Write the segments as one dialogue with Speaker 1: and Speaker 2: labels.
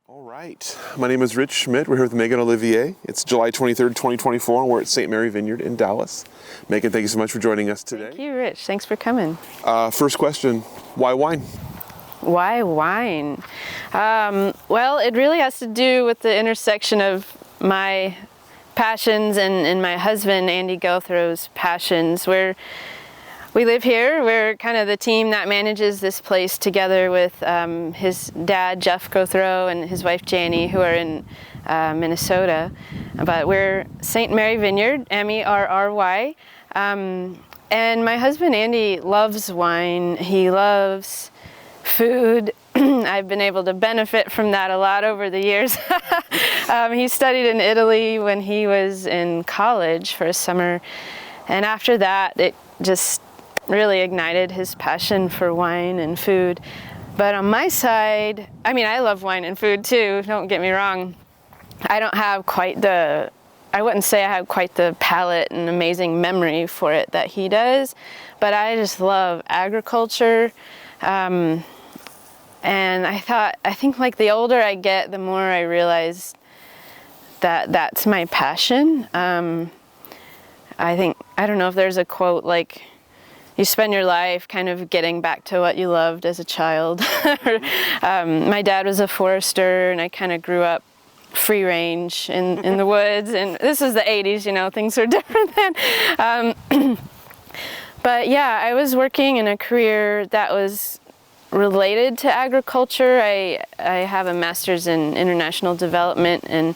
Speaker 1: All right. My name is Rich Schmidt. We're here with Meghan Olivier. It's July 23rd, 2024, and we're at St. Mary Vineyard in Dallas. Meghan, thank you so much for joining us today.
Speaker 2: Thank you, Rich. Thanks for coming.
Speaker 1: First question, why wine?
Speaker 2: Why wine? Well, it really has to do with the intersection of my passions and my husband, Andy Gothrow's passions. We live here. We're kind of the team that manages this place together with his dad, Jeff Gothrow, and his wife, Janie, who are in Minnesota. But we're St. Mary Vineyard, M-E-R-R-Y. And my husband, Andy, loves wine. He loves food. I've been able to benefit from that a lot over the years. He studied in Italy when he was in college for a summer. And after that, it just really ignited his passion for wine and food. But on my side, I love wine and food too, don't get me wrong. I wouldn't say I have quite the palate and amazing memory for it that he does, but I just love agriculture. And I think like the older I get, the more I realize that that's my passion. I don't know if there's a quote like, you spend your life kind of getting back to what you loved as a child. My dad was a forester, and I kind of grew up free range in the woods. And this is the 80s, things were different then. But yeah, I was working in a career that was related to agriculture. I have a master's in international development, and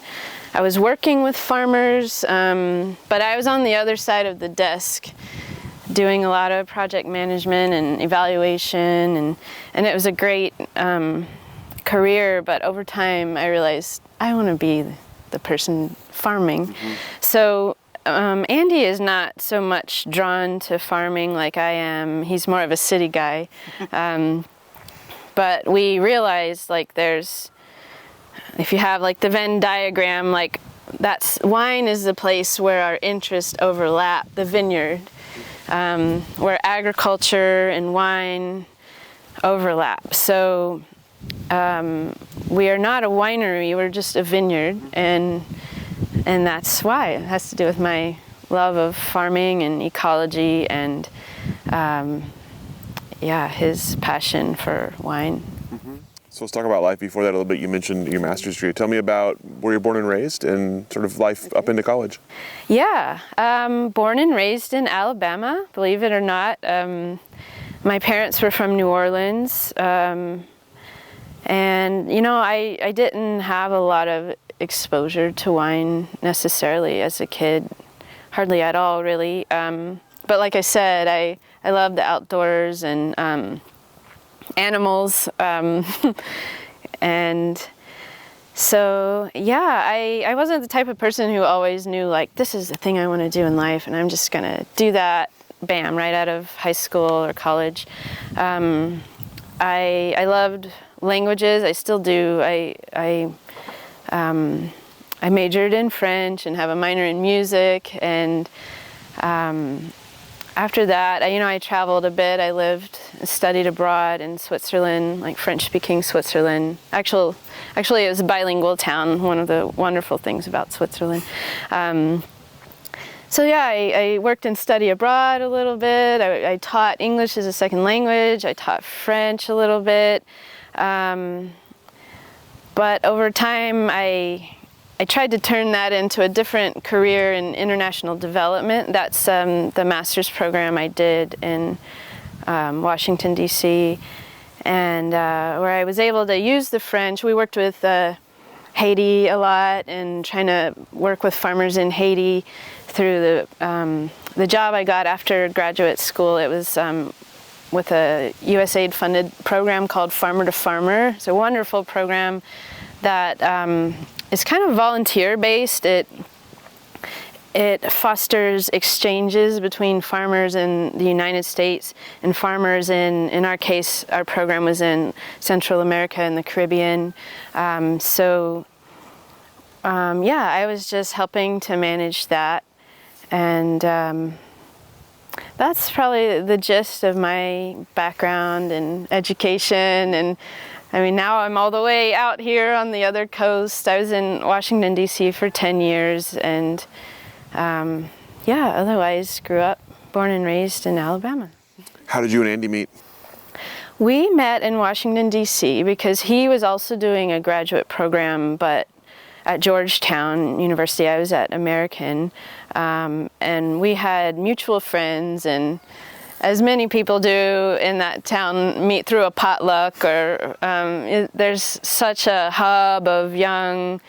Speaker 2: I was working with farmers, but I was on the other side of the desk, doing a lot of project management and evaluation, and it was a great career, but over time I realized I want to be the person farming. Mm-hmm. So Andy is not so much drawn to farming like I am. He's more of a city guy. But we realized if you have like the Venn diagram, like wine is the place where our interests overlap, the vineyard. Where agriculture and wine overlap. So we are not a winery, we're just a vineyard, and that's why. It has to do with my love of farming and ecology and his passion for wine.
Speaker 1: Mm-hmm. So let's talk about life before that a little bit. You mentioned your master's degree. Tell me about where you're born and raised and sort of life up into college.
Speaker 2: Yeah, born and raised in Alabama, believe it or not. My parents were from New Orleans, and I didn't have a lot of exposure to wine necessarily as a kid, hardly at all really. But like I said, I love the outdoors and animals, and so I wasn't the type of person who always knew like this is the thing I want to do in life and I'm just gonna do that bam right out of high school or college. I loved languages. I still do. I majored in French and have a minor in music, and after that, I traveled a bit. I studied abroad in Switzerland, like French-speaking Switzerland. Actually, it was a bilingual town, one of the wonderful things about Switzerland. I worked in study abroad a little bit. I taught English as a second language. I taught French a little bit. But over time, I tried to turn that into a different career in international development. That's the master's program I did in Washington, D.C., and where I was able to use the French. We worked with Haiti a lot and trying to work with farmers in Haiti through the job I got after graduate school. It was with a USAID-funded program called Farmer to Farmer. It's a wonderful program that is kind of volunteer-based. It fosters exchanges between farmers in the United States and farmers in our case, our program was in Central America and the Caribbean. I was just helping to manage that. And that's probably the gist of my background and education and I mean, now I'm all the way out here on the other coast. I was in Washington, D.C. for 10 years, and otherwise grew up, born and raised in Alabama.
Speaker 1: How did you and Andy meet?
Speaker 2: We met in Washington, D.C. because he was also doing a graduate program, but at Georgetown University. I was at American, and we had mutual friends, and as many people do in that town, meet through a potluck, or there's such a hub of young,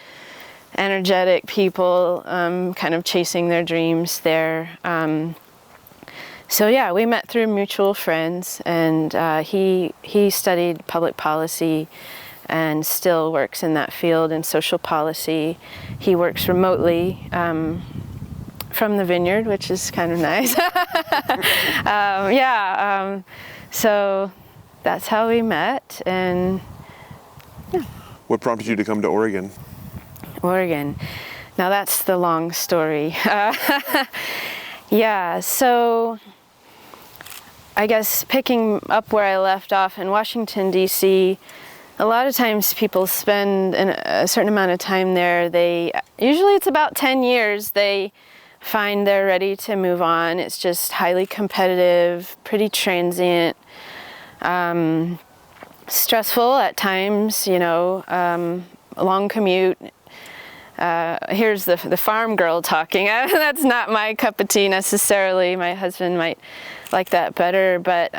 Speaker 2: energetic people kind of chasing their dreams there. So yeah, we met through mutual friends, and he studied public policy and still works in that field in social policy. He works remotely from the Vineyard, which is kind of nice. So that's how we met, and yeah.
Speaker 1: What prompted you to come to Oregon?
Speaker 2: Oregon. Now that's the long story. So I guess picking up where I left off in Washington, D.C., a lot of times people spend a certain amount of time there. Usually it's about 10 years. They find they're ready to move on. It's just highly competitive, pretty transient, stressful at times, a long commute. Here's the farm girl talking. That's not my cup of tea necessarily. My husband might like that better, but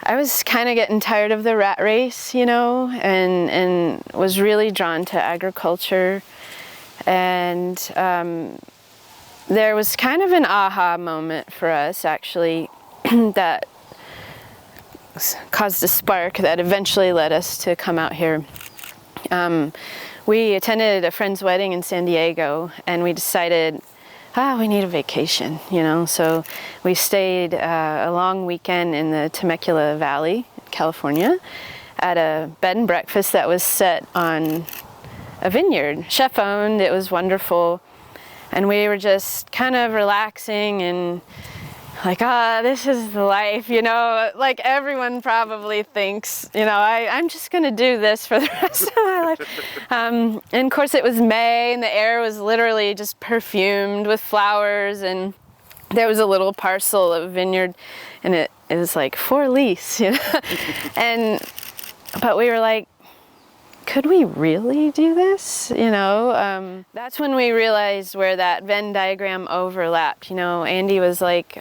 Speaker 2: I was kind of getting tired of the rat race, and was really drawn to agriculture. And there was kind of an aha moment for us, actually, that caused a spark that eventually led us to come out here. We attended a friend's wedding in San Diego, and we decided, we need a vacation, So we stayed a long weekend in the Temecula Valley, California, at a bed and breakfast that was set on a vineyard, chef owned. It was wonderful, and we were just kind of relaxing and like, this is the life, like everyone probably thinks, I'm just going to do this for the rest of my life. And of course it was May, and the air was literally just perfumed with flowers, and there was a little parcel of vineyard, and it was like for lease, but we were like, could we really do this? That's when we realized where that Venn diagram overlapped. Andy was like,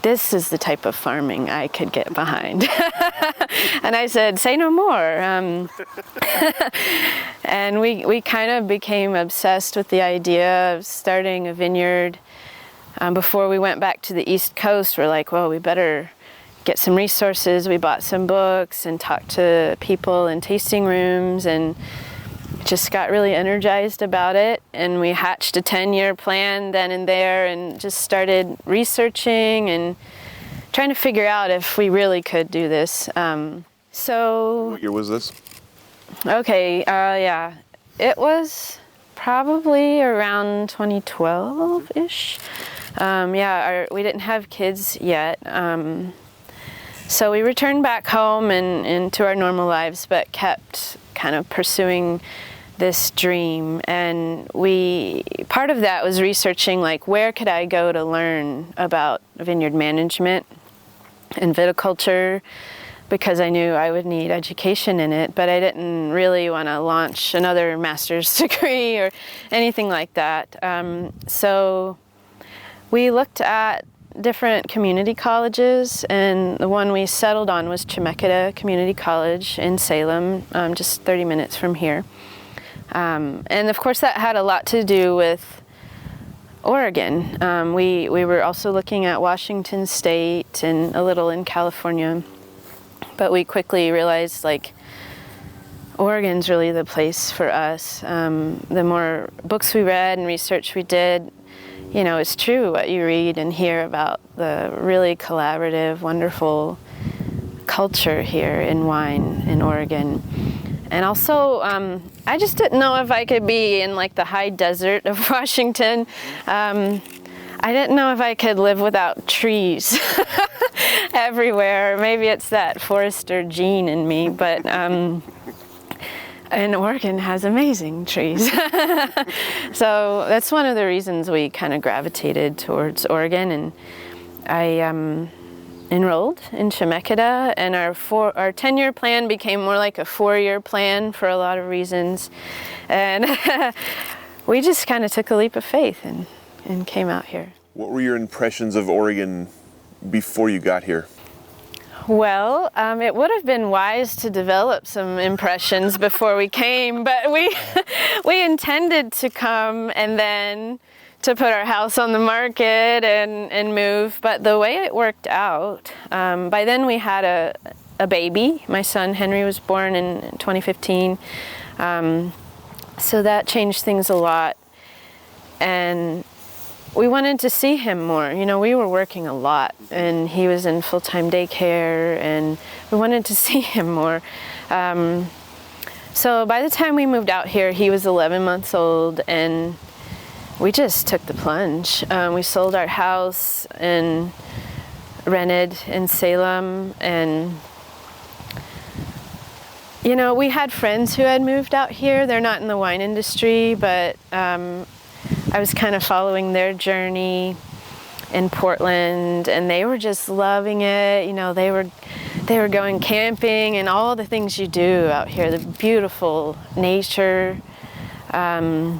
Speaker 2: this is the type of farming I could get behind. And I said, say no more. And we kind of became obsessed with the idea of starting a vineyard. Before we went back to the East Coast, we're like, well, we better get some resources. We bought some books and talked to people in tasting rooms, and just got really energized about it. And we hatched a 10-year plan then and there, and just started researching and trying to figure out if we really could do this.
Speaker 1: What year was this?
Speaker 2: Okay, it was probably around 2012-ish. We didn't have kids yet. So we returned back home and to our normal lives, but kept kind of pursuing this dream. And part of that was researching, like, where could I go to learn about vineyard management and viticulture, because I knew I would need education in it, but I didn't really want to launch another master's degree or anything like that. So we looked at different community colleges, and the one we settled on was Temecula Community College in Salem, just 30 minutes from here. And of course that had a lot to do with Oregon. We were also looking at Washington State and a little in California, but we quickly realized, like, Oregon's really the place for us. The more books we read and research we did, it's true what you read and hear about the really collaborative, wonderful culture here in wine in Oregon. And also, I just didn't know if I could be in, like, the high desert of Washington. I didn't know if I could live without trees. everywhere. Maybe it's that forester gene in me, but and Oregon has amazing trees. So that's one of the reasons we kind of gravitated towards Oregon. And I enrolled in Chemeketa, and our 10-year plan became more like a 4-year plan for a lot of reasons. And we just kind of took a leap of faith and came out here.
Speaker 1: What were your impressions of Oregon before you got here?
Speaker 2: Well, it would have been wise to develop some impressions before we came, but we intended to come and then to put our house on the market and move. But the way it worked out, by then we had a baby. My son Henry was born in 2015, so that changed things a lot. And we wanted to see him more. You know, we were working a lot, and he was in full-time daycare, and we wanted to see him more. So by the time we moved out here, he was 11 months old, and we just took the plunge. We sold our house and rented in Salem, and you know, we had friends who had moved out here. They're not in the wine industry, but I was kind of following their journey in Portland, and they were just loving it. You know, they were going camping and all the things you do out here, the beautiful nature. And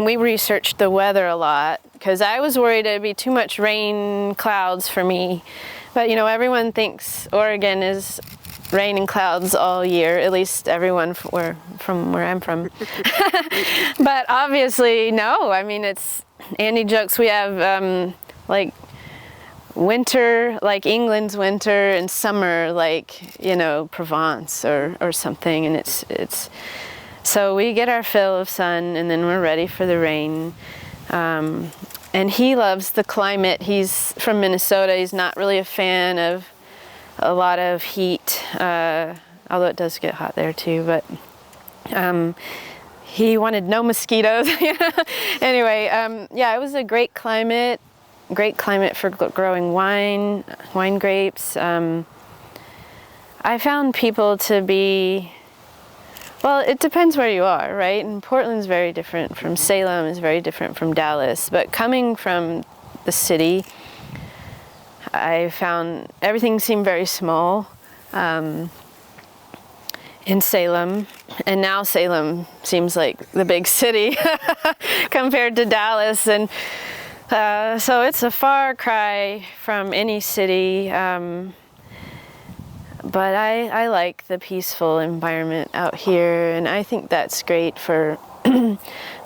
Speaker 2: we researched the weather a lot because I was worried it'd be too much rain, clouds for me. But you know, everyone thinks Oregon is rain and clouds all year, at least everyone from where I'm from. But obviously, no. I mean, Andy jokes we have like winter, like England's winter, and summer, like, you know, Provence or something. And it's so we get our fill of sun, and then we're ready for the rain. And he loves the climate. He's from Minnesota. He's not really a fan of a lot of heat, although it does get hot there too, but he wanted no mosquitoes. Anyway, yeah, it was a great climate for growing wine grapes. I found people to be, well, it depends where you are, right? And Portland's very different from Salem, is very different from Dallas, but coming from the city, I found everything seemed very small in Salem, and now Salem seems like the big city compared to Dallas, and so it's a far cry from any city, but I like the peaceful environment out here, and I think that's great for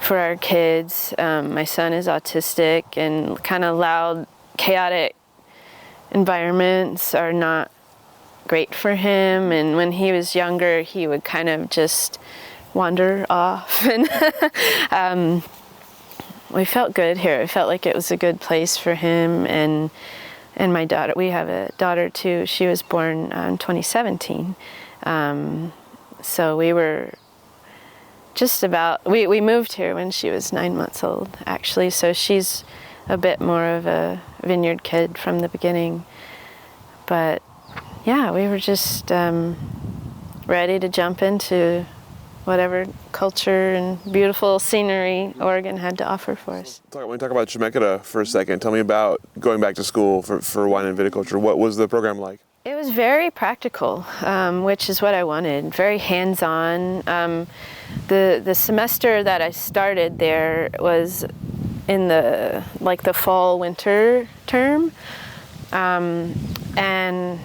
Speaker 2: for our kids. My son is autistic, and kind of loud, chaotic environments are not great for him, and when he was younger he would kind of just wander off, and we felt good here. It felt like it was a good place for him, and my daughter, we have a daughter too. She was born in 2017, so we were just about, we moved here when she was 9 months old actually, so she's a bit more of a Vineyard kid from the beginning. But yeah, we were just ready to jump into whatever culture and beautiful scenery Oregon had to offer for us.
Speaker 1: When we talk about Chemeketa for a second, tell me about going back to school for wine and viticulture. What was the program like?
Speaker 2: It was very practical, which is what I wanted, very hands-on. The semester that I started there was in the fall winter term, and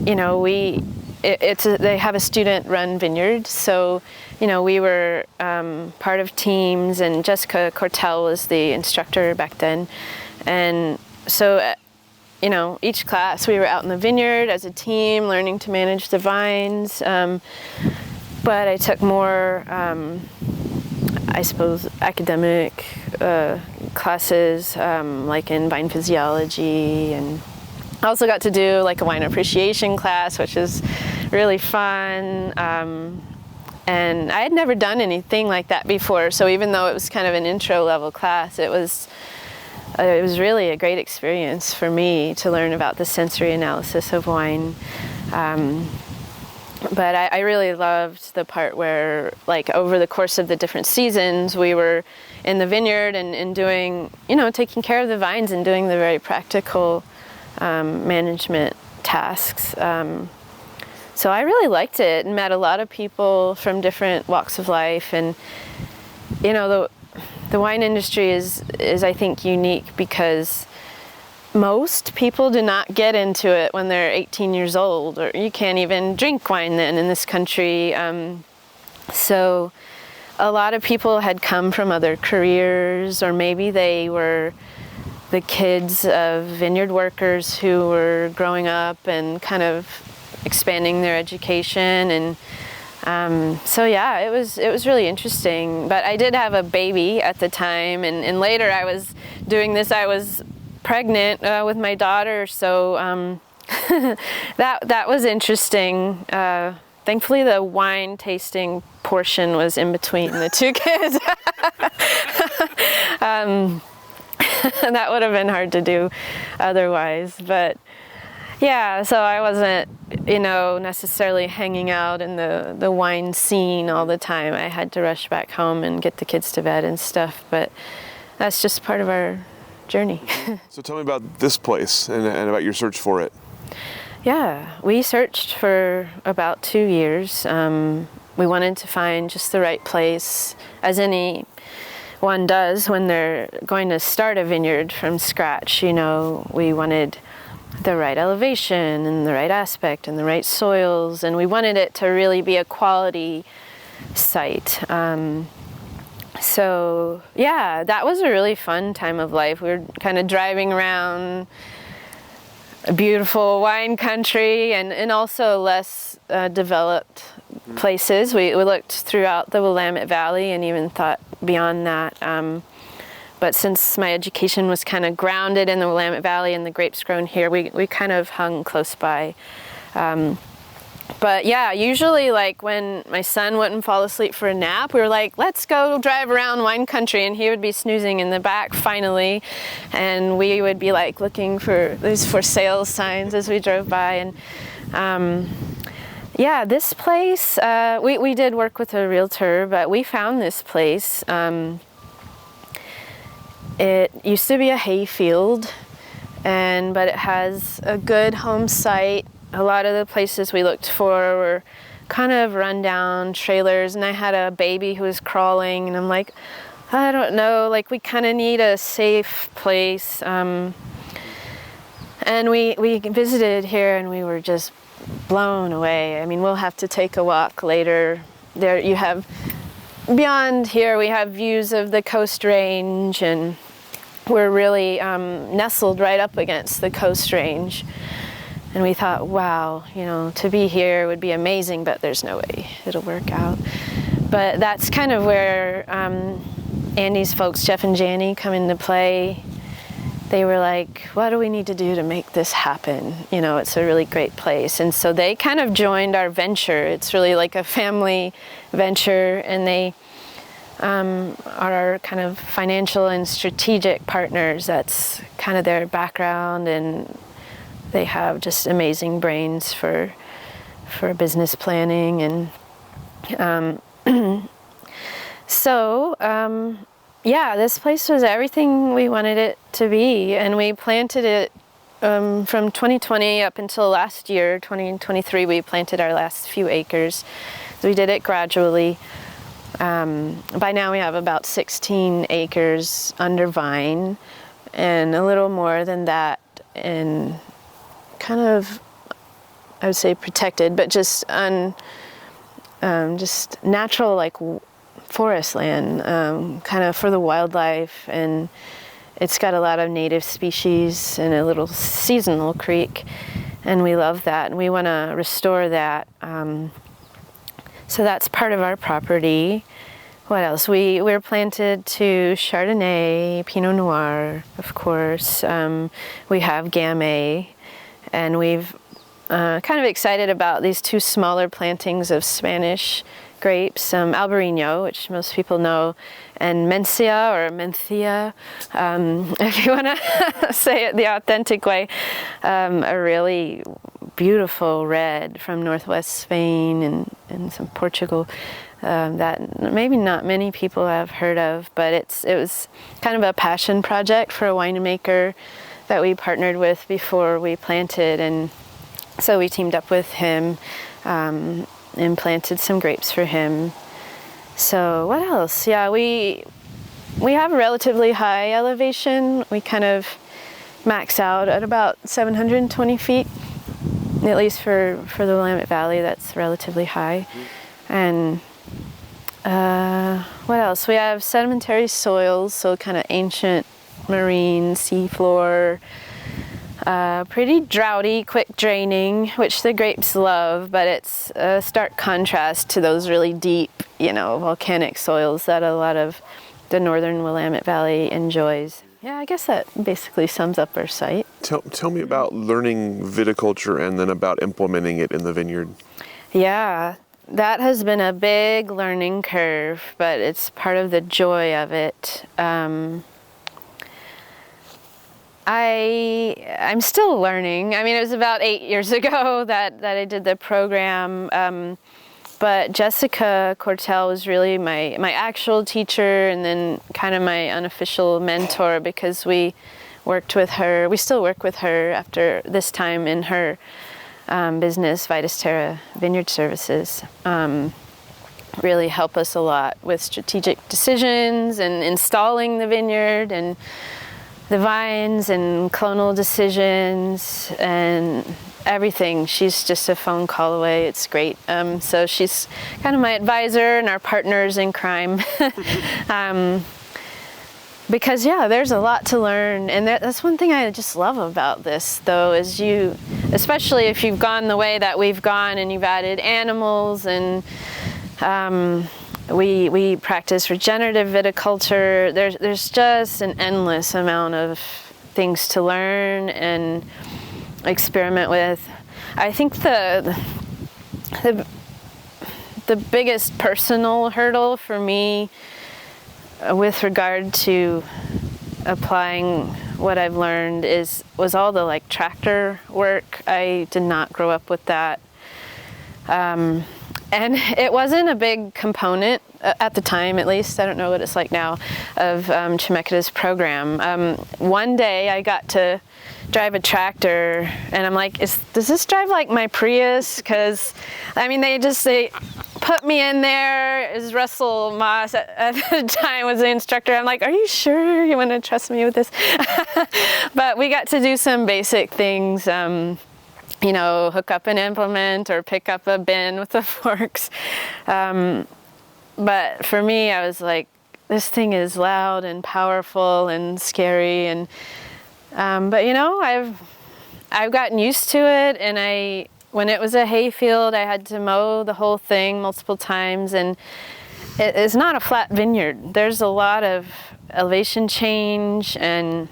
Speaker 2: you know, they have a student-run vineyard, so you know, we were part of teams, and Jessica Cortell was the instructor back then, and so you know, each class we were out in the vineyard as a team learning to manage the vines, but I took more I suppose academic classes, like in vine physiology, and I also got to do like a wine appreciation class, which is really fun. And I had never done anything like that before, so even though it was kind of an intro level class, it was it was really a great experience for me to learn about the sensory analysis of wine. But I really loved the part where, like, over the course of the different seasons, we were in the vineyard and doing, taking care of the vines and doing the very practical management tasks. So I really liked it and met a lot of people from different walks of life. And, the wine industry is I think unique because most people do not get into it when they're 18 years old, or you can't even drink wine then in this country. So a lot of people had come from other careers, or maybe they were the kids of vineyard workers who were growing up and kind of expanding their education. And so yeah, it was really interesting. But I did have a baby at the time, and later I was doing this. I was pregnant with my daughter, so that was interesting. Thankfully, the wine tasting portion was in between the two kids. That would have been hard to do otherwise, but yeah, so I wasn't, necessarily hanging out in the wine scene all the time. I had to rush back home and get the kids to bed and stuff, but that's just part of our journey.
Speaker 1: So tell me about this place and about your search for it.
Speaker 2: Yeah, we searched for about 2 years. We wanted to find just the right place, as anyone does when they're going to start a vineyard from scratch. We wanted the right elevation and the right aspect and the right soils, and we wanted it to really be a quality site. So yeah, that was a really fun time of life. We were kind of driving around a beautiful wine country and also less developed places. We looked throughout the Willamette Valley and even thought beyond that. But since my education was kind of grounded in the Willamette Valley and the grapes grown here, we kind of hung close by. But yeah, usually like when my son wouldn't fall asleep for a nap, we were like, let's go drive around wine country, and he would be snoozing in the back finally, and we would be like looking for these for sale signs as we drove by. And yeah, this place, we did work with a realtor, but we found this place. It used to be a hay field, but it has a good home site. A lot of the places we looked for were kind of run-down trailers, and I had a baby who was crawling, and I'm like, I don't know, like we kind of need a safe place. And we visited here, and we were just blown away. I mean, we'll have to take a walk later. There you have, beyond here, we have views of the Coast Range, and we're really nestled right up against the Coast Range. And we thought, wow, to be here would be amazing, but there's no way it'll work out. But that's kind of where Andy's folks, Jeff and Janie, come into play. They were like, what do we need to do to make this happen? It's a really great place. And so they kind of joined our venture. It's really like a family venture, and they are our kind of financial and strategic partners. That's kind of their background, and they have just amazing brains for business planning. And so yeah, this place was everything we wanted it to be, and we planted it from 2020 up until last year, 2023. We planted our last few acres. So we did it gradually. By now we have about 16 acres under vine, and a little more than that in kind of, I would say protected, but just just natural, like forest land, kind of for the wildlife. And it's got a lot of native species and a little seasonal creek, and we love that, and we want to restore that. So that's part of our property. What else? We're planted to Chardonnay, Pinot Noir, of course. We have Gamay, and we've kind of excited about these two smaller plantings of Spanish grapes, Albarino, which most people know, and Mencia or Menthia, if you want to say it the authentic way, a really beautiful red from northwest Spain and some Portugal that maybe not many people have heard of, but it was kind of a passion project for a winemaker that we partnered with before we planted, and so we teamed up with him and planted some grapes for him. So what else? Yeah, we have a relatively high elevation. We kind of max out at about 720 feet, at least for the Willamette Valley. That's relatively high. And what else? We have sedimentary soils, so kind of ancient marine seafloor. Pretty droughty, quick draining, which the grapes love, but it's a stark contrast to those really deep, volcanic soils that a lot of the northern Willamette Valley enjoys. Yeah, I guess that basically sums up our site.
Speaker 1: Tell me about learning viticulture and then about implementing it in the vineyard.
Speaker 2: Yeah, that has been a big learning curve, but it's part of the joy of it. I'm still learning. I mean, it was about 8 years ago that I did the program, but Jessica Cortell was really my actual teacher, and then kind of my unofficial mentor, because we worked with her. We still work with her after this time in her business, Vitis Terra Vineyard Services. Really help us a lot with strategic decisions and installing the vineyard and the vines and clonal decisions and everything. She's just a phone call away. It's great. So she's kind of my advisor and our partners in crime. Because there's a lot to learn, and that's one thing I just love about this, though, is especially if you've gone the way that we've gone and you've added animals, and we practice regenerative viticulture. There's just an endless amount of things to learn and experiment with. I think the biggest personal hurdle for me with regard to applying what I've learned was all the tractor work. I did not grow up with that. And it wasn't a big component at the time, at least. I don't know what it's like now, of Chemeketa's program. One day I got to drive a tractor, and I'm like, does this drive like my Prius? Because, I mean, they put me in there. Is Russell Moss at the time was the instructor. I'm like, are you sure you want to trust me with this? But we got to do some basic things. Hook up an implement or pick up a bin with the forks. But for me, I was like, this thing is loud and powerful and scary. And but I've gotten used to it. And when it was a hay field, I had to mow the whole thing multiple times. And it's not a flat vineyard. There's a lot of elevation change, and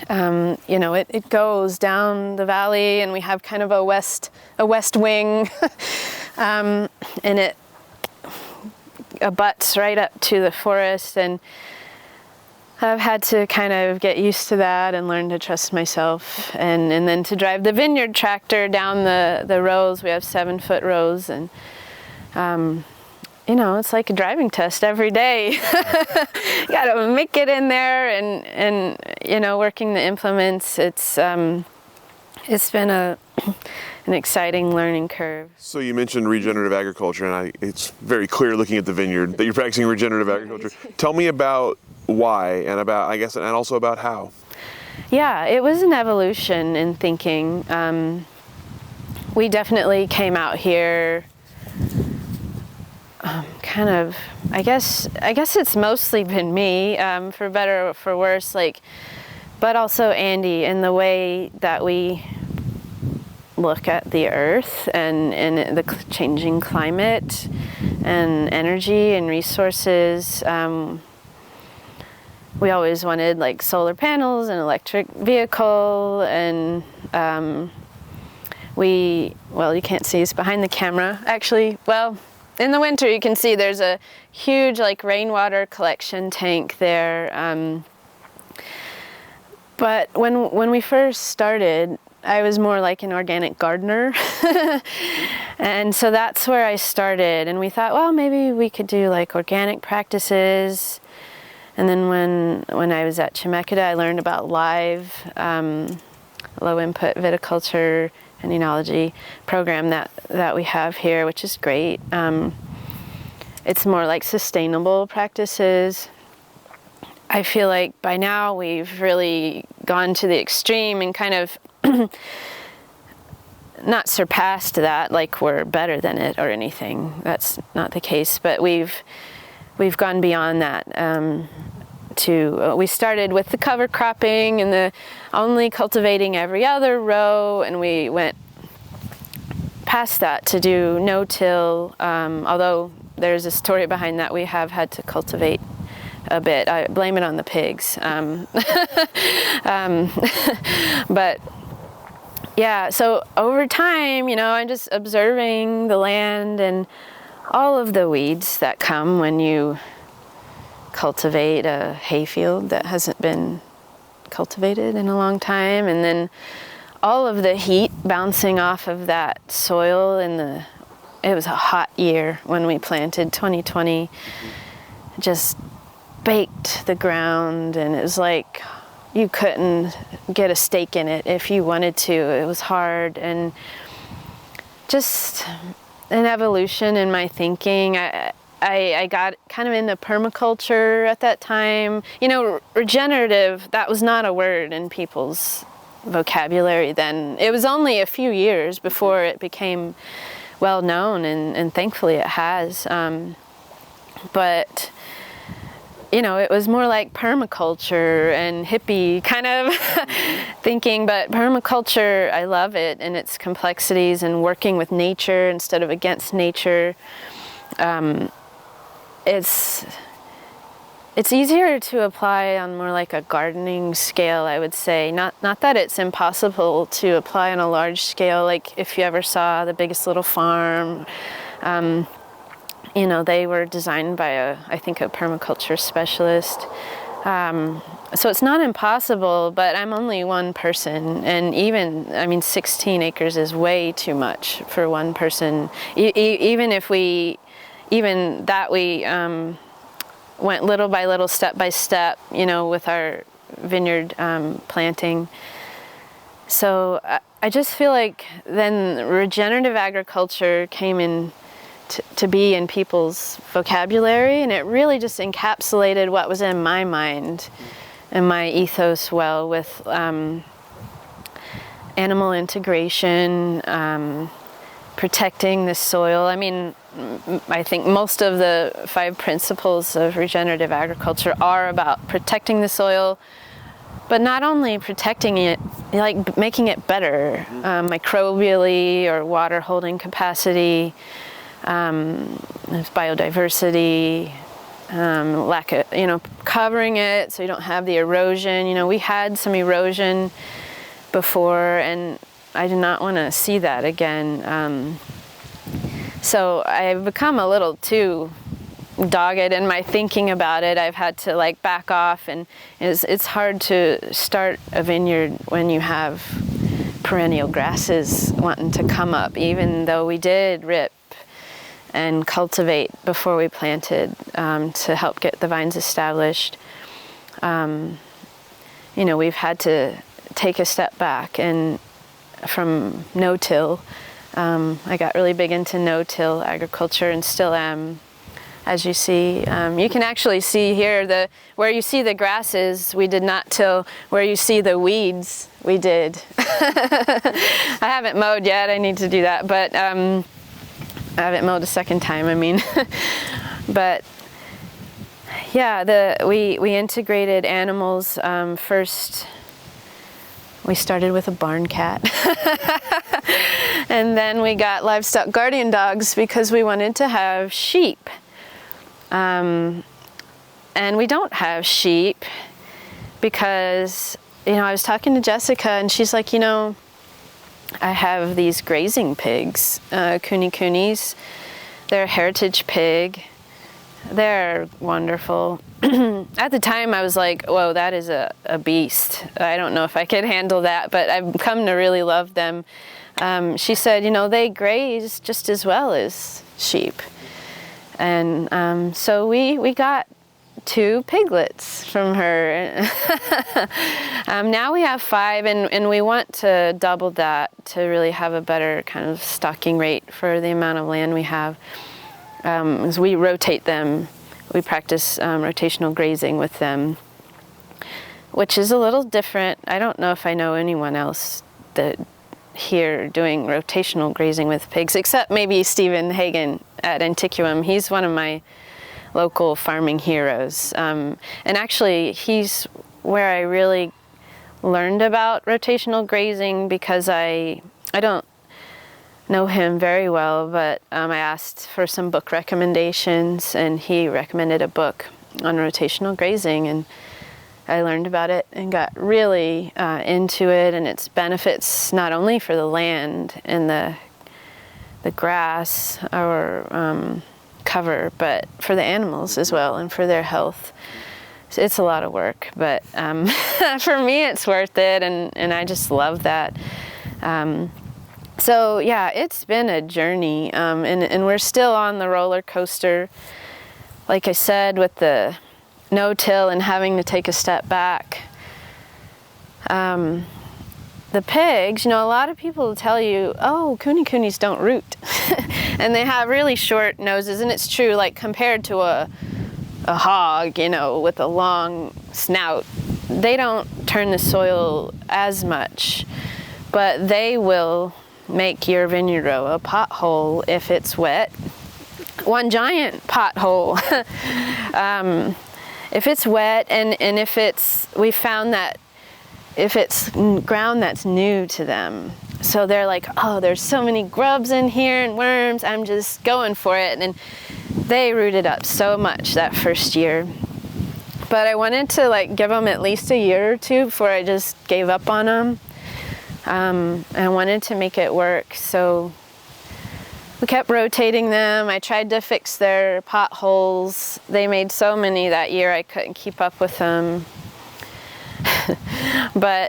Speaker 2: it goes down the valley, and we have kind of a west wing, and it abuts right up to the forest, and I've had to kind of get used to that and learn to trust myself, and then to drive the vineyard tractor down the rows. We have 7-foot rows, and it's like a driving test every day. You gotta make it in there, and working the implements. It's been an exciting learning curve.
Speaker 1: So you mentioned regenerative agriculture, and it's very clear looking at the vineyard that you're practicing regenerative agriculture. Tell me about why, and and also about how.
Speaker 2: Yeah, it was an evolution in thinking. We definitely came out here. I guess it's mostly been me, for better or for worse, but also Andy, and the way that we look at the earth and the changing climate and energy and resources. We always wanted solar panels and electric vehicle, and you can't see us behind the camera. Actually, in the winter, you can see there's a huge like rainwater collection tank there. But when we first started, I was more like an organic gardener. And so that's where I started. And we thought, well, maybe we could do like organic practices. And then when I was at Chemeketa, I learned about live, low input viticulture and enology program that we have here, which is great. It's more like sustainable practices. I feel like by now we've really gone to the extreme and kind of not surpassed that, like we're better than it or anything. That's not the case, but we've gone beyond that. We started with the cover cropping and the only cultivating every other row, and we went past that to do no-till, although there's a story behind that. We have had to cultivate a bit. I blame it on the pigs. But yeah, so over time, I'm just observing the land and all of the weeds that come when you cultivate a hayfield that hasn't been cultivated in a long time, and then all of the heat bouncing off of that soil it was a hot year when we planted. 2020 just baked the ground, and it was like you couldn't get a stake in it if you wanted to. It was hard, and just an evolution in my thinking. I got kind of into permaculture at that time. Regenerative, that was not a word in people's vocabulary then. It was only a few years before it became well known, and thankfully it has. But it was more like permaculture and hippie kind of thinking. But permaculture, I love it, and its complexities and working with nature instead of against nature. It's easier to apply on more like a gardening scale, I would say. Not that it's impossible to apply on a large scale, like if you ever saw The Biggest Little Farm. They were designed by I think a permaculture specialist. So it's not impossible, but I'm only one person, and 16 acres is way too much for one person. Even we went little by little, step by step, with our vineyard planting. So I just feel like then regenerative agriculture came in to be in people's vocabulary, and it really just encapsulated what was in my mind and my ethos well, with animal integration, protecting the soil. I think most of the 5 principles of regenerative agriculture are about protecting the soil, but not only protecting it, like making it better, microbially or water holding capacity, biodiversity, lack of, covering it so you don't have the erosion. We had some erosion before, and I do not want to see that again. So I've become a little too dogged in my thinking about it. I've had to back off, and it's hard to start a vineyard when you have perennial grasses wanting to come up, even though we did rip and cultivate before we planted to help get the vines established. We've had to take a step back, and from no-till, I got really big into no-till agriculture and still am, as you see. You can actually see here where you see the grasses, we did not till. Where you see the weeds, we did. I haven't mowed yet, I need to do that, but I haven't mowed a second time, But yeah, we integrated animals. First, we started with a barn cat. And then we got livestock guardian dogs because we wanted to have sheep. And we don't have sheep because, I was talking to Jessica, and she's like, I have these grazing pigs, coonies. They're a heritage pig. They're wonderful. At the time, I was like, whoa, that is a beast. I don't know if I could handle that, but I've come to really love them. She said, they graze just as well as sheep. And so we got 2 piglets from her. Now we have 5, and we want to double that to really have a better kind of stocking rate for the amount of land we have. As we rotate them, we practice rotational grazing with them, which is a little different. I don't know if I know anyone else that here doing rotational grazing with pigs, except maybe Stephen Hagen at Antiquum. He's one of my local farming heroes. And actually, he's where I really learned about rotational grazing, because I don't know him very well, but I asked for some book recommendations, and he recommended a book on rotational grazing, and I learned about it and got really into it and its benefits, not only for the land and the grass or cover, but for the animals as well and for their health. So it's a lot of work, but for me it's worth it, and I just love that. So yeah, it's been a journey, and we're still on the roller coaster. Like I said, with the no-till and having to take a step back. The pigs, a lot of people tell you, oh, kunis don't root. And they have really short noses, and it's true, like compared to a hog, with a long snout, they don't turn the soil as much, but they will make your vineyard row a pothole if it's wet. One giant pothole. If it's wet, and if we found that if it's ground that's new to them, so they're like, oh, there's so many grubs in here and worms, I'm just going for it. And they rooted up so much that first year. But I wanted to give them at least a year or 2 before I just gave up on them. I wanted to make it work, so we kept rotating them. I tried to fix their potholes. They made so many that year I couldn't keep up with them.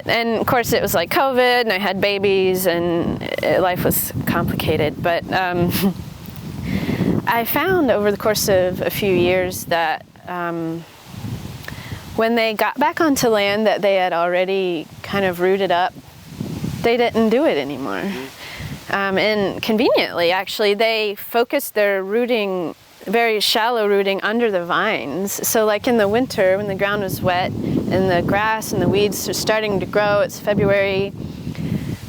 Speaker 2: And of course it was like COVID, and I had babies, and life was complicated. But I found over the course of a few years that when they got back onto land that they had already kind of rooted up, they didn't do it anymore. And conveniently, actually, they focused their rooting, very shallow rooting, under the vines. So like in the winter, when the ground was wet and the grass and the weeds are starting to grow, it's February,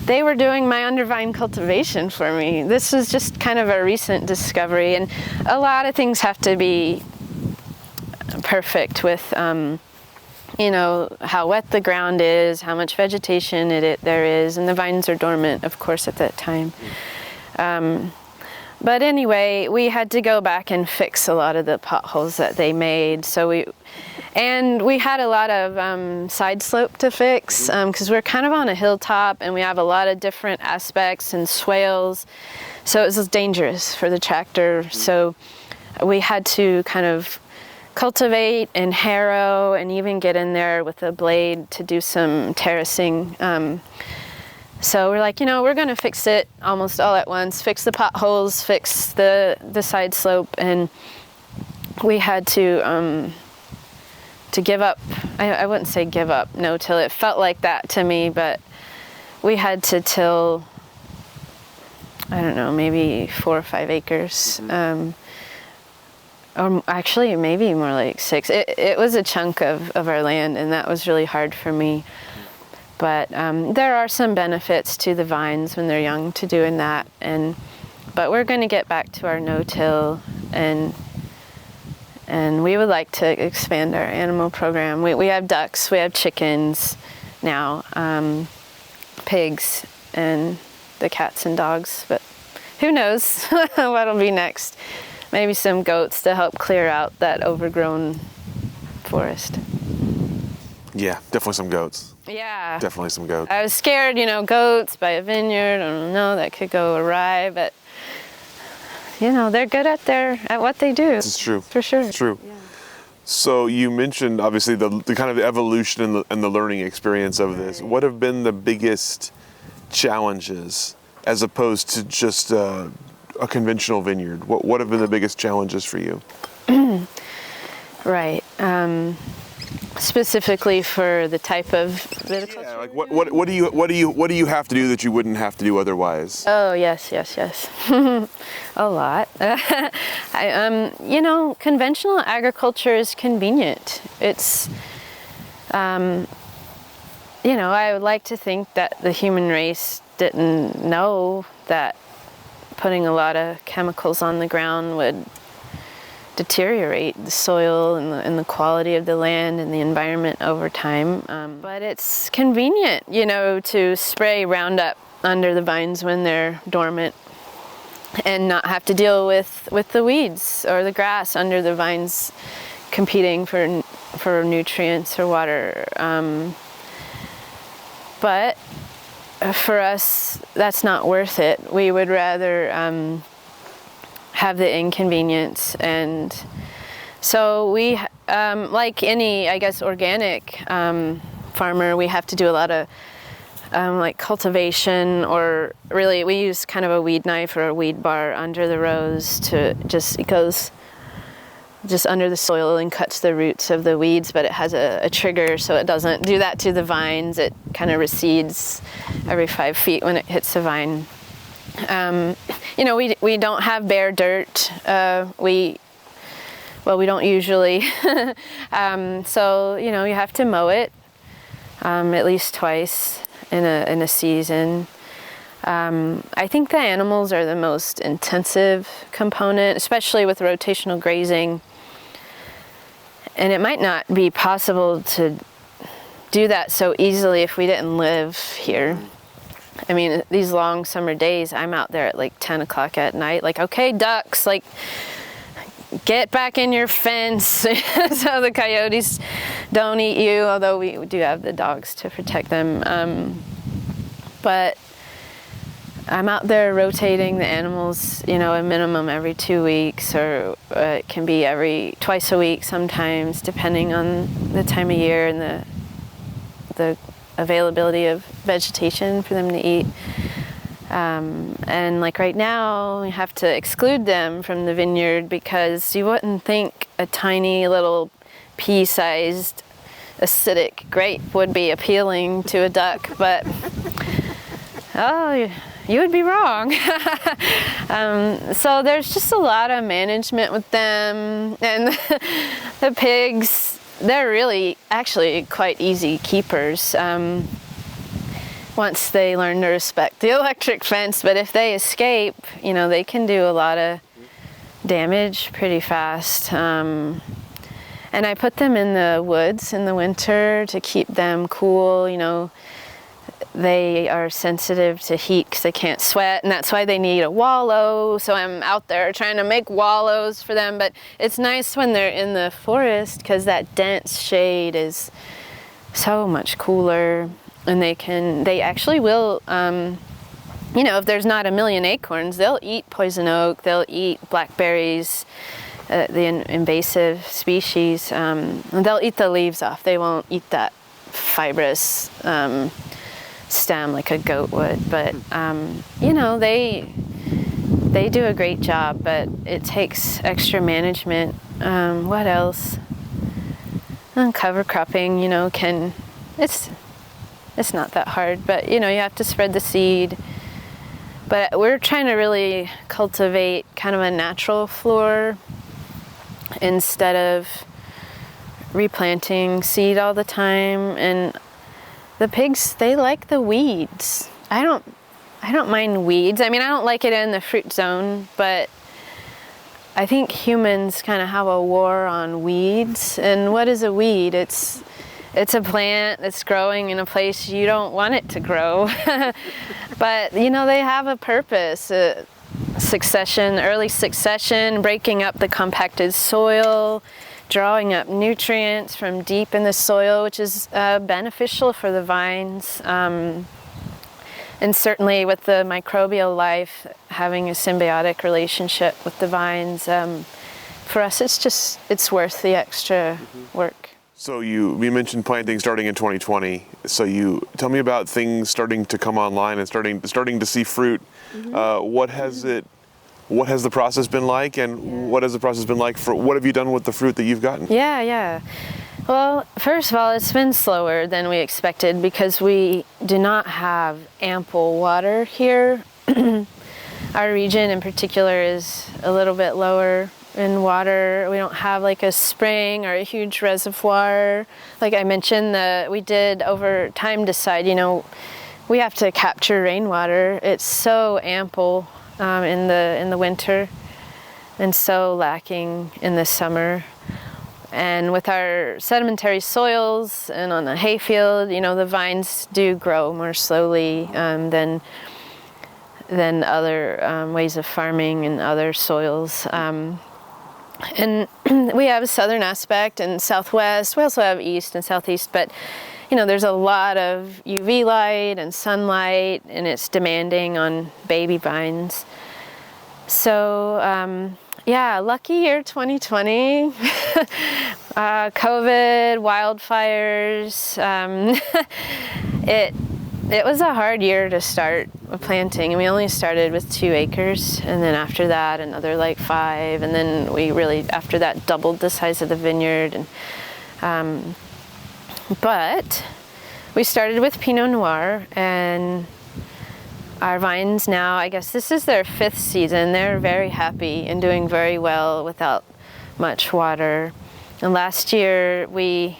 Speaker 2: they were doing my undervine cultivation for me. This was just kind of a recent discovery, and a lot of things have to be perfect with how wet the ground is, how much vegetation there is, and the vines are dormant, of course, at that time. But anyway, we had to go back and fix a lot of the potholes that they made. So we had a lot of side slope to fix, because we're kind of on a hilltop, and we have a lot of different aspects and swales. So it was dangerous for the tractor. So we had to kind of cultivate and harrow and even get in there with a blade to do some terracing. So we're like, we're going to fix it almost all at once, fix the potholes, fix the side slope, and we had to give up. I wouldn't say give up no-till. It felt like that to me, but we had to till, I don't know, maybe 4 or 5 acres. Or actually, maybe more like 6. It was a chunk of our land, and that was really hard for me. But there are some benefits to the vines when they're young to doing that. But we're going to get back to our no-till, and we would like to expand our animal program. We have ducks, we have chickens now, pigs, and the cats and dogs. But who knows what'll be next. Maybe some goats to help clear out that overgrown forest.
Speaker 1: Yeah, definitely some goats.
Speaker 2: Yeah.
Speaker 1: Definitely some goats.
Speaker 2: I was scared, goats by a vineyard. I don't know, that could go awry, but they're good at what they do.
Speaker 1: This is true.
Speaker 2: For sure.
Speaker 1: It's true.
Speaker 2: Yeah.
Speaker 1: So you mentioned obviously the kind of the evolution and the learning experience of this. What have been the biggest challenges as opposed to just a conventional vineyard? What have been the biggest challenges for you?
Speaker 2: Right. Specifically for the type of viticulture.
Speaker 1: Yeah, like what do you have to do that you wouldn't have to do otherwise?
Speaker 2: Oh, yes. A lot. Conventional agriculture is convenient. It's, I would like to think that the human race didn't know that putting a lot of chemicals on the ground would deteriorate the soil and the quality of the land and the environment over time. But it's convenient, to spray Roundup under the vines when they're dormant and not have to deal with the weeds or the grass under the vines competing for nutrients or water. But for us, that's not worth it. We would rather have the inconvenience, and so we, like any, I guess, organic farmer, we have to do a lot of cultivation, or really we use kind of a weed knife or a weed bar under the rows it goes just under the soil and cuts the roots of the weeds, but it has a trigger so it doesn't do that to the vines. It kind of recedes every 5 feet when it hits the vine. We don't have bare dirt. We don't usually. So you have to mow it at least twice in a season. I think the animals are the most intensive component, especially with rotational grazing. And it might not be possible to do that so easily if we didn't live here. I mean, these long summer days, I'm out there at like 10 o'clock at night, like, okay, ducks, like, get back in your fence so the coyotes don't eat you, although we do have the dogs to protect them. But I'm out there rotating the animals, a minimum every 2 weeks, or it can be twice a week sometimes, depending on the time of year and the availability of vegetation for them to eat. And like right now, we have to exclude them from the vineyard because you wouldn't think a tiny little pea-sized acidic grape would be appealing to a duck, but you would be wrong. So there's just a lot of management with them, and the pigs, they're really actually quite easy keepers once they learn to respect the electric fence. But if they escape, they can do a lot of damage pretty fast. And I put them in the woods in the winter to keep them cool. They are sensitive to heat because they can't sweat, and that's why they need a wallow. So I'm out there trying to make wallows for them. But it's nice when they're in the forest because that dense shade is so much cooler, and they actually will, if there's not a million acorns, they'll eat poison oak, they'll eat blackberries, the invasive species, and they'll eat the leaves off. They won't eat that fibrous stem like a goat would, but they do a great job, but it takes extra management. What else? Cover cropping, it's not that hard, but you have to spread the seed. But we're trying to really cultivate kind of a natural floor instead of replanting seed all the time. And the pigs, they like the weeds. I don't mind weeds. I mean, I don't like it in the fruit zone, but I think humans kind of have a war on weeds. And what is a weed? It's a plant that's growing in a place you don't want it to grow. But, they have a purpose. Early succession, breaking up the compacted soil, drawing up nutrients from deep in the soil, which is beneficial for the vines. And certainly with the microbial life, having a symbiotic relationship with the vines, for us it's worth the extra work.
Speaker 1: So you mentioned planting starting in 2020. So you tell me about things starting to come online and starting to see fruit. What has the process been like, and what has the process been like for what have you done with the fruit that you've gotten?
Speaker 2: Yeah. Well, first of all, it's been slower than we expected because we do not have ample water here. Our region in particular is a little bit lower in water. We don't have like a spring or a huge reservoir. Like I mentioned, we did over time decide, we have to capture rainwater. It's so ample in the winter and so lacking in the summer. And with our sedimentary soils and on the hayfield, the vines do grow more slowly than other ways of farming in other soils. And we have a southern aspect and southwest. We also have east and southeast, but there's a lot of UV light and sunlight, and it's demanding on baby vines. So lucky year 2020. COVID, wildfires. It was a hard year to start planting, and we only started with 2 acres, and then after that another like 5, and then we really after that doubled the size of the vineyard. And but we started with Pinot Noir, and our vines now, I guess this is their 5th season. They're very happy and doing very well without much water. And last year we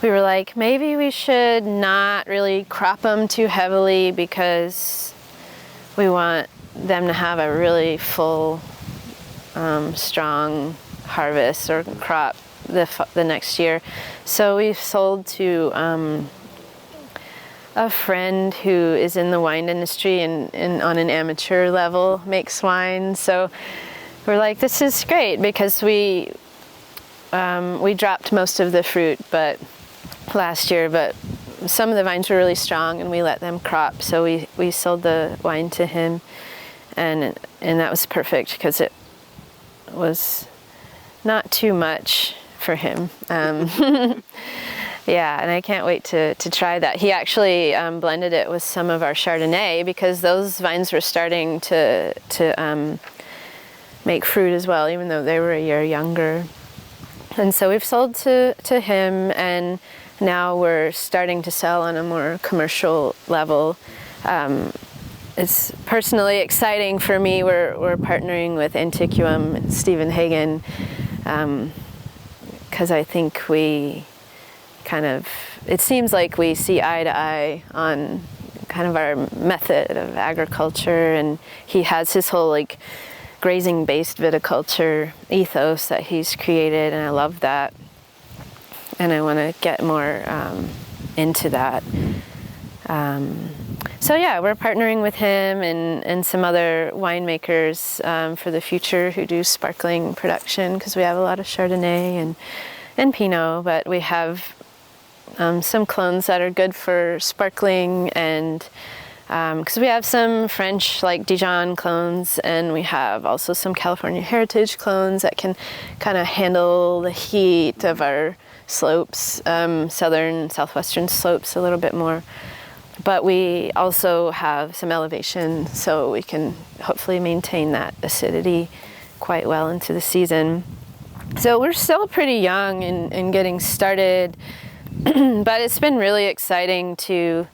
Speaker 2: were like, maybe we should not really crop them too heavily because we want them to have a really full, strong harvest or crop the next year. So we sold to a friend who is in the wine industry and on an amateur level makes wine. So we're like, this is great because we dropped most of the fruit last year, but some of the vines were really strong and we let them crop. So we sold the wine to him, and that was perfect because it was not too much for him. Yeah, and I can't wait to try that. He actually blended it with some of our Chardonnay because those vines were starting to make fruit as well, even though they were a year younger. And so we've sold to him, and now we're starting to sell on a more commercial level. It's personally exciting for me. We're partnering with Antiquum and Stephen Hagen because I think it seems like we see eye to eye on kind of our method of agriculture, and he has his whole grazing-based viticulture ethos that he's created, and I love that. And I want to get more into that. So yeah, we're partnering with him and some other winemakers for the future who do sparkling production, because we have a lot of Chardonnay and Pinot, but we have some clones that are good for sparkling, and because we have some French Dijon clones, and we have also some California Heritage clones that can kind of handle the heat of our slopes, southern, southwestern slopes a little bit more. But we also have some elevation, so we can hopefully maintain that acidity quite well into the season. So we're still pretty young in getting started, but it's been really exciting to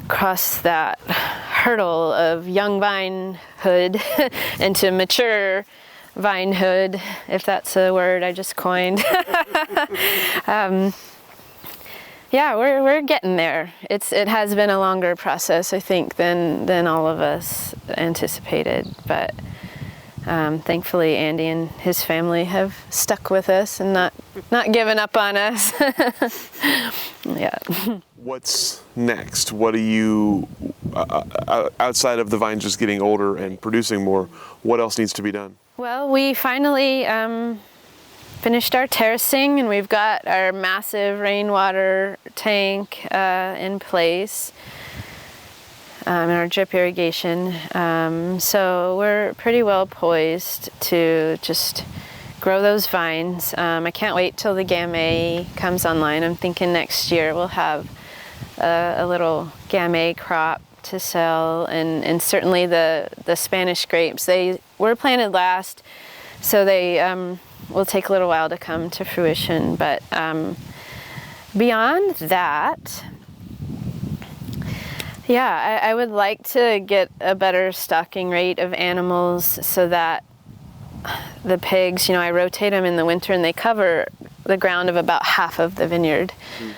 Speaker 2: cross that hurdle of young vinehood into mature vinehood, if that's a word I just coined. Yeah, we're getting there. It has been a longer process, I think, than all of us anticipated, but thankfully Andy and his family have stuck with us and not given up on us. Yeah.
Speaker 1: What's next? What do you, outside of the vines just getting older and producing more, what else needs to be done?
Speaker 2: Well, we finally finished our terracing, and we've got our massive rainwater tank in place. in our drip irrigation. So we're pretty well poised to just grow those vines. I can't wait till the Gamay comes online. I'm thinking next year we'll have a little Gamay crop to sell, and certainly the Spanish grapes. They were planted last, so they will take a little while to come to fruition. But beyond that, yeah, I would like to get a better stocking rate of animals so that the pigs, I rotate them in the winter and they cover the ground of about half of the vineyard.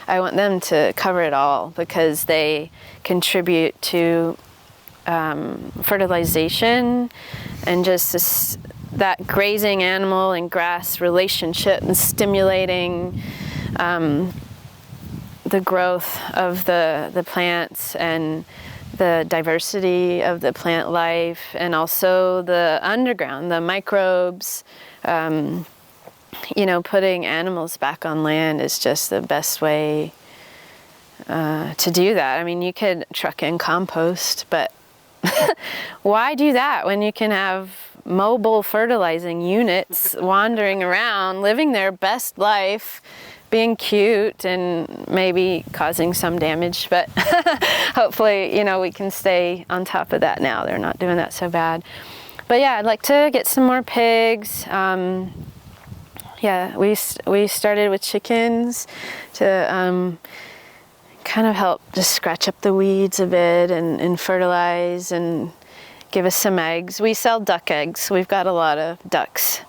Speaker 2: I want them to cover it all because they contribute to fertilization and just that grazing animal and grass relationship and stimulating the growth of the plants and the diversity of the plant life, and also the underground, the microbes. Putting animals back on land is just the best way to do that. I mean, you could truck in compost, but why do that when you can have mobile fertilizing units wandering around, living their best life, being cute and maybe causing some damage, but hopefully, we can stay on top of that now. They're not doing that so bad. But yeah, I'd like to get some more pigs. We started with chickens to kind of help just scratch up the weeds a bit and fertilize and give us some eggs. We sell duck eggs. We've got a lot of ducks.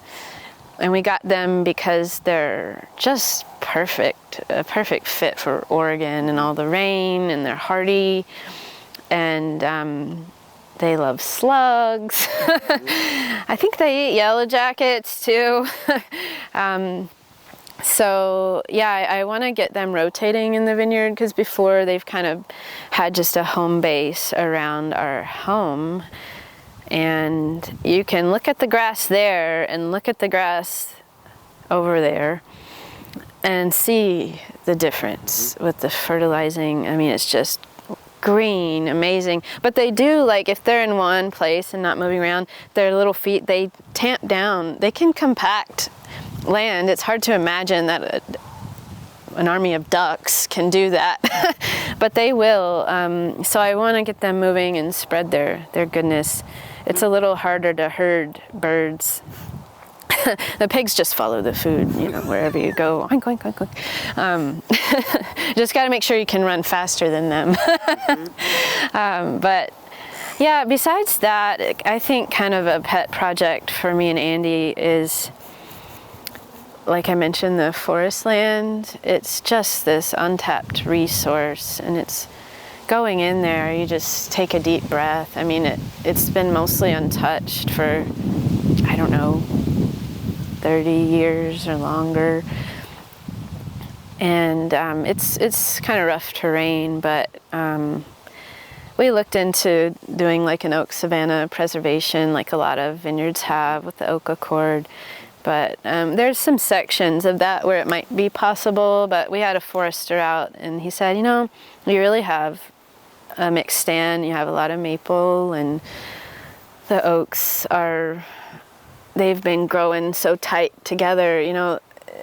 Speaker 2: And we got them because they're just a perfect fit for Oregon and all the rain, and they're hardy, and they love slugs. I think they eat yellow jackets too. So yeah, I want to get them rotating in the vineyard because before they've kind of had just a home base around our home. And you can look at the grass there and look at the grass over there and see the difference with the fertilizing. I mean, it's just green, amazing. But they do, if they're in one place and not moving around, their little feet, they tamp down. They can compact land. It's hard to imagine that an army of ducks can do that, but they will. So I want to get them moving and spread their goodness. It's a little harder to herd birds. The pigs just follow the food, wherever you go. Oink, oink, oink, oink. Just got to make sure you can run faster than them. But yeah, besides that, I think kind of a pet project for me and Andy is, like I mentioned, the forest land. It's just this untapped resource, and it's going in there, you just take a deep breath. I mean, it's been mostly untouched for, 30 years or longer. And it's kind of rough terrain, but we looked into doing an oak savanna preservation like a lot of vineyards have with the oak accord. But there's some sections of that where it might be possible, but we had a forester out and he said, you really have a mixed stand. You have a lot of maple, and the oaks they've been growing so tight together.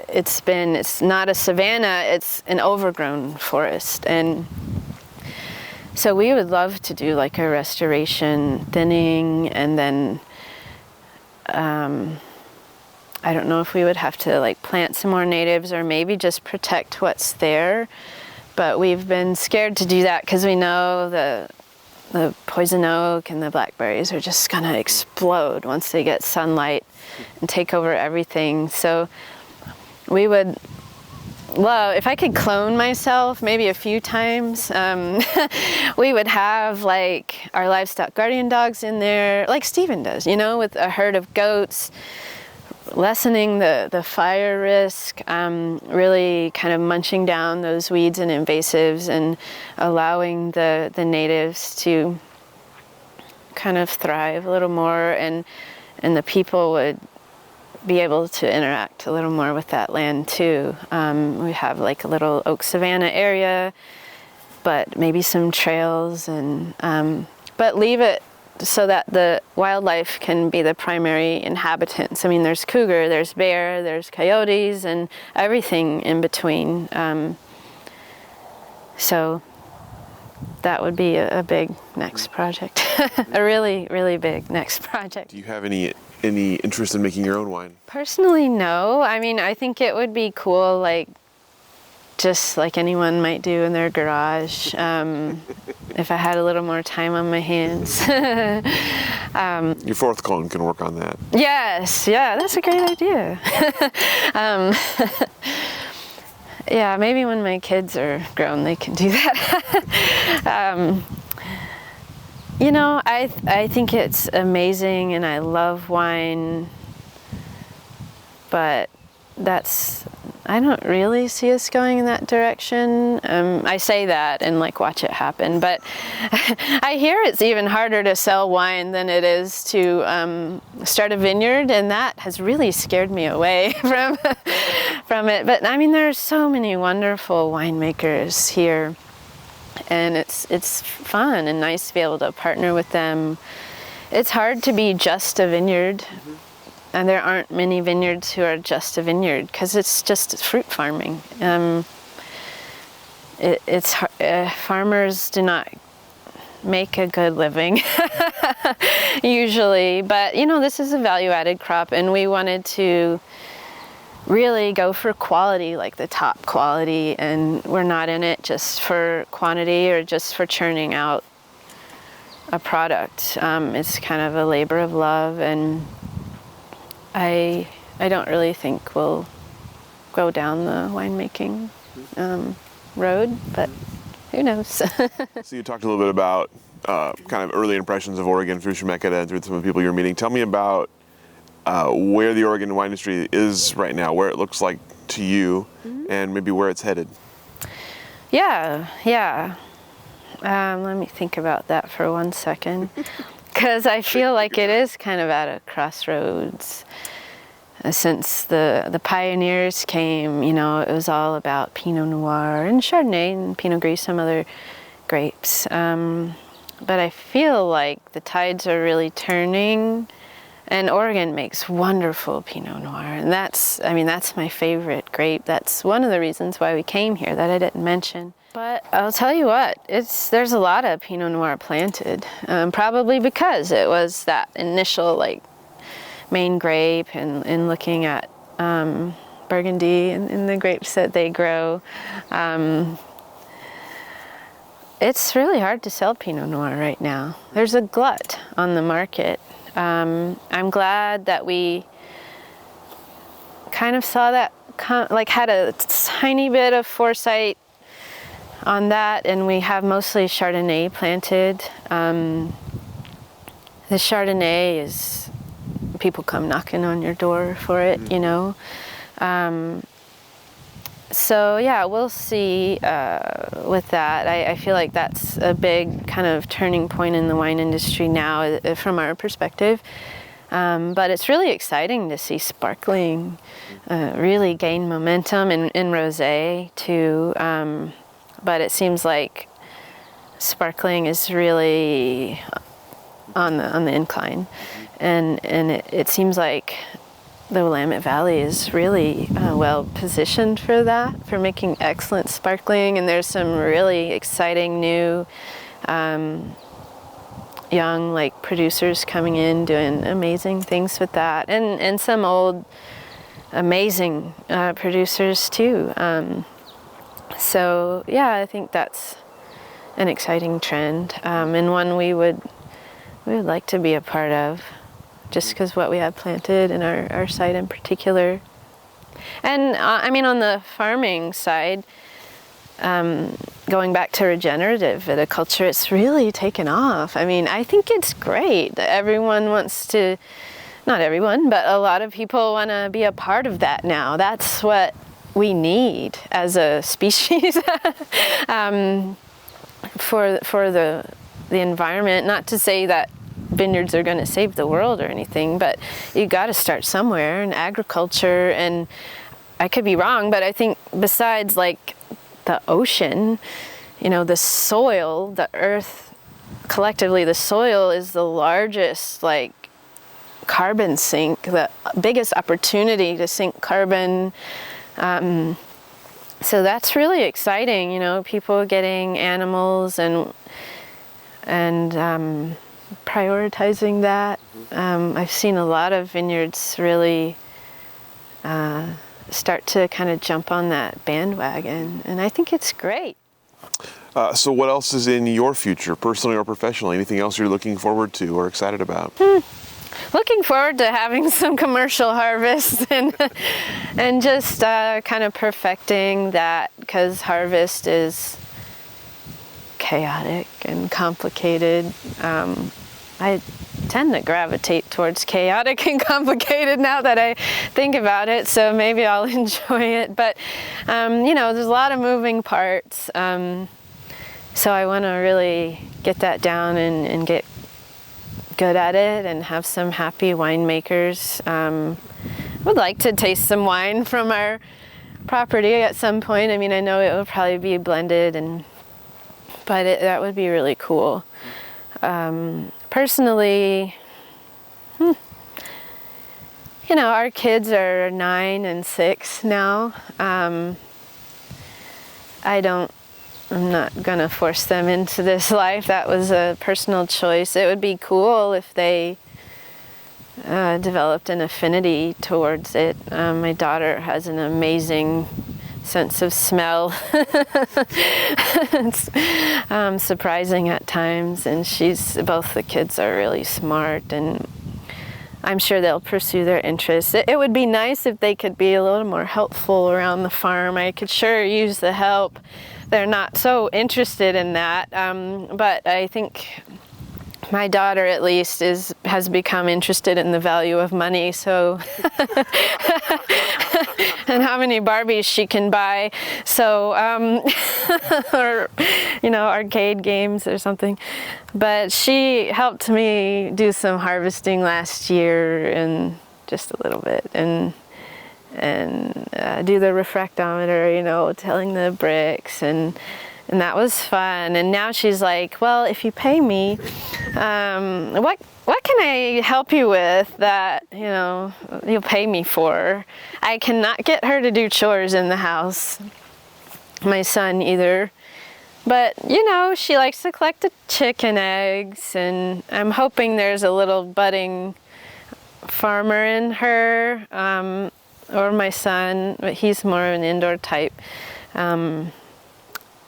Speaker 2: It's not a savanna, it's an overgrown forest. And so we would love to do a restoration thinning, and then I don't know if we would have to plant some more natives or maybe just protect what's there. But we've been scared to do that because we know the poison oak and the blackberries are just going to explode once they get sunlight and take over everything. So we would love, if I could clone myself maybe a few times, we would have our livestock guardian dogs in there, like Stephen does, with a herd of goats, lessening the fire risk, really kind of munching down those weeds and invasives and allowing the natives to kind of thrive a little more, and the people would be able to interact a little more with that land too. We have a little oak savanna area but maybe some trails, and but leave it so that the wildlife can be the primary inhabitants. I mean, there's cougar, there's bear, there's coyotes, and everything in between. So that would be a big next project, a really, really big next project.
Speaker 1: Do you have any interest in making your own wine?
Speaker 2: Personally, no. I mean, I think it would be cool, like, just like anyone might do in their garage, if I had a little more time on my hands.
Speaker 1: Your fourth clone can work on that.
Speaker 2: Yes, yeah, that's a great idea. Yeah, maybe when my kids are grown, they can do that. You know, I think it's amazing, and I love wine, but I don't really see us going in that direction. I say that and like watch it happen, but I hear it's even harder to sell wine than it is to start a vineyard, and that has really scared me away from it. But I mean, there are so many wonderful winemakers here, and it's fun and nice to be able to partner with them. It's hard to be just a vineyard. And there aren't many vineyards who are just a vineyard, because it's just fruit farming. Farmers do not make a good living usually, but you know, this is a value-added crop, and we wanted to really go for quality, like the top quality, and we're not in it just for quantity or just for churning out a product. It's kind of a labor of love, and I don't really think we'll go down the winemaking road, but who knows? So
Speaker 1: you talked a little bit about kind of early impressions of Oregon through Chemeketa and through some of the people you're meeting. Tell me about where the Oregon wine industry is right now, where it looks like to you, and maybe where it's headed.
Speaker 2: Yeah. Let me think about that for 1 second. Because I feel like it is kind of at a crossroads. Since the pioneers came, you know, it was all about Pinot Noir and Chardonnay and Pinot Gris, some other grapes. But I feel like the tides are really turning, and Oregon makes wonderful Pinot Noir. And that's my favorite grape. That's one of the reasons why we came here that I didn't mention. But I'll tell you what, there's a lot of Pinot Noir planted, probably because it was that initial like main grape, and looking at Burgundy and the grapes that they grow. It's really hard to sell Pinot Noir right now. There's a glut on the market. I'm glad that we kind of saw that, had a tiny bit of foresight on that, and we have mostly Chardonnay planted. The Chardonnay is, people come knocking on your door for it, you know. So yeah, we'll see with that. I feel like that's a big kind of turning point in the wine industry now from our perspective. But it's really exciting to see sparkling really gain momentum in rosé too. But it seems like sparkling is really on the incline, and it seems like the Willamette Valley is really well positioned for that, for making excellent sparkling. And there's some really exciting new young producers coming in doing amazing things with that, and some old amazing producers too. So yeah, I think that's an exciting trend, and one we would like to be a part of, just because what we have planted in our site in particular. And I mean, on the farming side, going back to regenerative viticulture, it's really taken off. I mean, I think it's great that everyone wants to, not everyone, but a lot of people want to be a part of that now. That's what we need as a species for the environment. Not to say that vineyards are going to save the world or anything, but you got to start somewhere in agriculture. And I could be wrong, but I think besides the ocean, the soil, the earth, collectively, the soil is the largest, like, carbon sink, the biggest opportunity to sink carbon. So that's really exciting, people getting animals and prioritizing that. I've seen a lot of vineyards really start to kind of jump on that bandwagon, and I think it's great.
Speaker 1: So what else is in your future, personally or professionally? Anything else you're looking forward to or excited about?
Speaker 2: Looking forward to having some commercial harvests and just kind of perfecting that, because harvest is chaotic and complicated. I tend to gravitate towards chaotic and complicated now that I think about it, so maybe I'll enjoy it. But, there's a lot of moving parts, so I want to really get that down and get good at it and have some happy winemakers. Would like to taste some wine from our property at some point. I mean, I know it will probably be blended, but that would be really cool. Personally, our kids are 9 and 6 now. I'm not gonna force them into this life. That was a personal choice. It would be cool if they developed an affinity towards it. My daughter has an amazing sense of smell. It's surprising at times, and both the kids are really smart, and I'm sure they'll pursue their interests. It would be nice if they could be a little more helpful around the farm. I could sure use the help. They're not so interested in that, but I think my daughter, at least, has become interested in the value of money, so and how many Barbies she can buy, so or arcade games or something. But she helped me do some harvesting last year, and just a little bit, and do the refractometer, telling the bricks, and that was fun. And now she's like, well, if you pay me, what can I help you with that you'll pay me for? I cannot get her to do chores in the house, my son either, but she likes to collect the chicken eggs, and I'm hoping there's a little budding farmer in her, or my son, but he's more of an indoor type,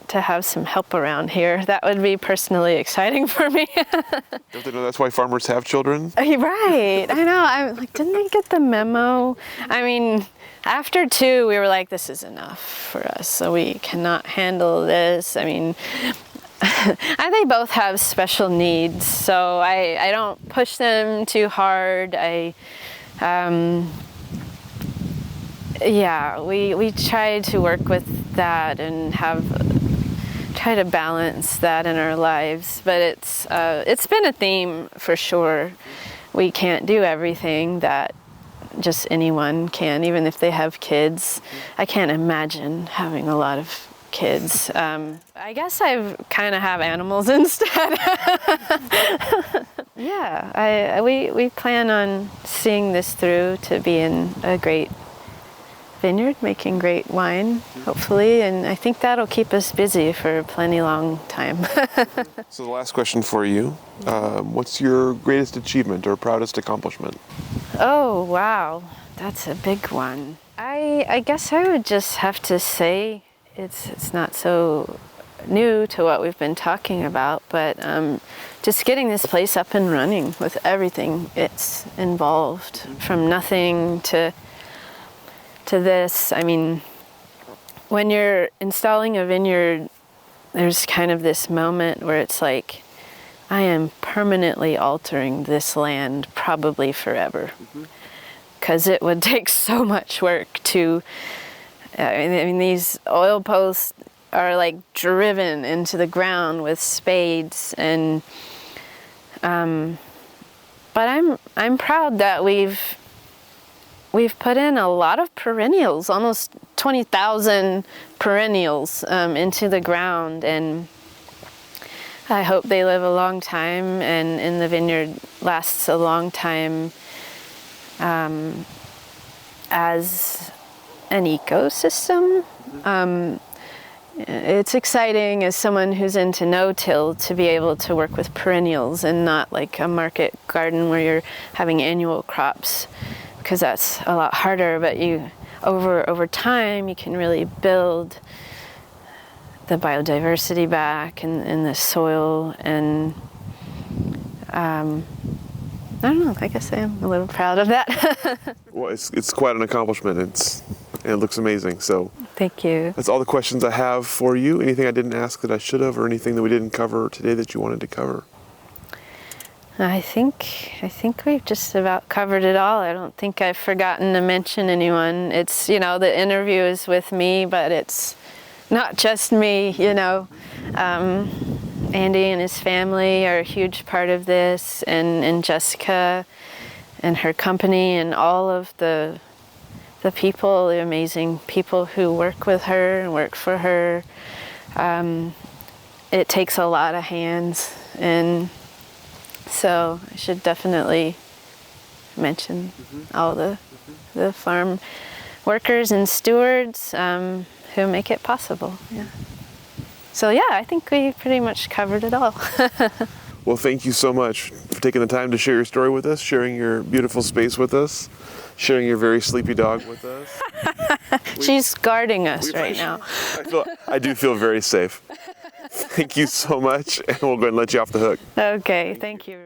Speaker 2: to have some help around here. That would be personally exciting for me.
Speaker 1: Don't they know that's why farmers have children?
Speaker 2: Right, I know. I'm like, didn't they get the memo? I mean, after 2, we were like, this is enough for us, so we cannot handle this. I mean, they both have special needs, so I don't push them too hard. We try to work with that and try to balance that in our lives, but it's been a theme for sure. We can't do everything that just anyone can, even if they have kids. I can't imagine having a lot of kids. I guess I kind of have animals instead. Yeah, we plan on seeing this through to being a great vineyard, making great wine, hopefully, and I think that'll keep us busy for a plenty long time.
Speaker 1: So the last question for you, what's your greatest achievement or proudest accomplishment?
Speaker 2: Oh, wow, that's a big one. I guess I would just have to say it's not so new to what we've been talking about, but just getting this place up and running with everything it's involved, from nothing to this. I mean, when you're installing a vineyard, there's kind of this moment where it's like, I am permanently altering this land, probably forever, because it would take so much work to, I mean, these oil posts are like driven into the ground with spades, and but I'm proud that we've put in a lot of perennials, almost 20,000 perennials into the ground, and I hope they live a long time, and the vineyard lasts a long time as an ecosystem. It's exciting as someone who's into no-till to be able to work with perennials and not like a market garden where you're having annual crops, because that's a lot harder. But you, over time, you can really build the biodiversity back in the soil, and I don't know, I guess I am a little proud of that.
Speaker 1: Well, it's quite an accomplishment. It looks amazing. So
Speaker 2: Thank you.
Speaker 1: that's all the questions I have for you. Anything I didn't ask that I should have, or anything that we didn't cover today that you wanted to cover?
Speaker 2: I think we've just about covered it all. I don't think I've forgotten to mention anyone. It's, the interview is with me, but it's not just me, Andy and his family are a huge part of this, and Jessica and her company, and all of the people, the amazing people who work with her and work for her. It takes a lot of hands, and so I should definitely mention all the farm workers and stewards who make it possible. Yeah. So yeah, I think we pretty much covered it all.
Speaker 1: Well, thank you so much for taking the time to share your story with us, sharing your beautiful space with us, sharing your very sleepy dog with us.
Speaker 2: She's guarding us right now.
Speaker 1: I do feel very safe. Thank you so much, and we'll go ahead and let you off the hook.
Speaker 2: Okay, thank you.